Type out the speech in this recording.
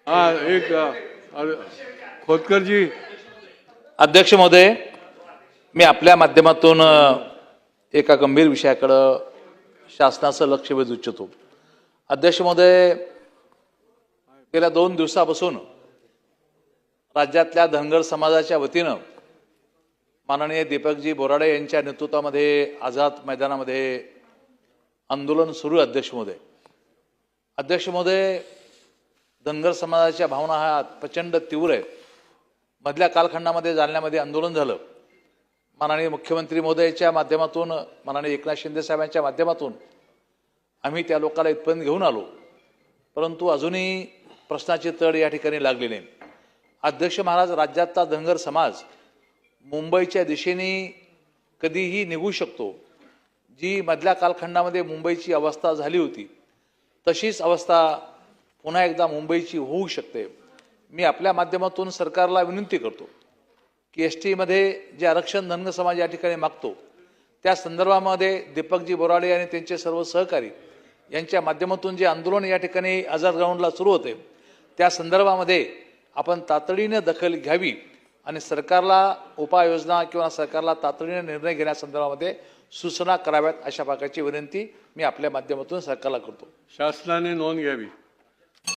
हाँ एक खोतकर जी। अध्यक्ष महोदय, मी आपल्या माध्यमातून एका गंभीर विषयाकडे शासनाचं लक्ष वेधू इच्छितो. अध्यक्ष महोदय, गेल्या 2 दिवसापासून राज्यातल्या धनगर समाजाच्या वतीनं माननीय दीपकजी बोराडे यांच्या नेतृत्वामध्ये आझाद मैदानामध्ये आंदोलन सुरू आहे. अध्यक्ष महोदय, धनगर समाजाच्या भावना ह्या प्रचंड तीव्र आहेत. मधल्या कालखंडामध्ये जालन्यामध्ये आंदोलन झालं. माननीय मुख्यमंत्री महोदयाच्या माध्यमातून, माननीय एकनाथ शिंदे साहेबांच्या माध्यमातून आम्ही त्या लोकांना इथपर्यंत घेऊन आलो, परंतु अजूनही प्रश्नाची तड या ठिकाणी लागली नाही. अध्यक्ष महाराज, राज्यातला धनगर समाज मुंबईच्या दिशेने कधीही निघू शकतो. जी मधल्या कालखंडामध्ये मुंबईची अवस्था झाली होती तशीच अवस्था पुन्हा एकदा मुंबईची होऊ शकते. मी आपल्या माध्यमातून सरकारला विनंती करतो की एसटीमध्ये जे आरक्षण धनगर समाज या ठिकाणी मागतो त्या संदर्भामध्ये दीपकजी बोराडे आणि त्यांचे सर्व सहकारी यांच्या माध्यमातून जे आंदोलन या ठिकाणी आझाद ग्राउंडला सुरू होते त्या संदर्भामध्ये आपण तातडीने दखल घ्यावी आणि सरकारला उपाययोजना किंवा सरकारला तातडीने निर्णय घेण्यासंदर्भामध्ये सूचना कराव्यात, अशा प्रकारची विनंती मी आपल्या माध्यमातून सरकारला करतो. शासनाने नोंद घ्यावी.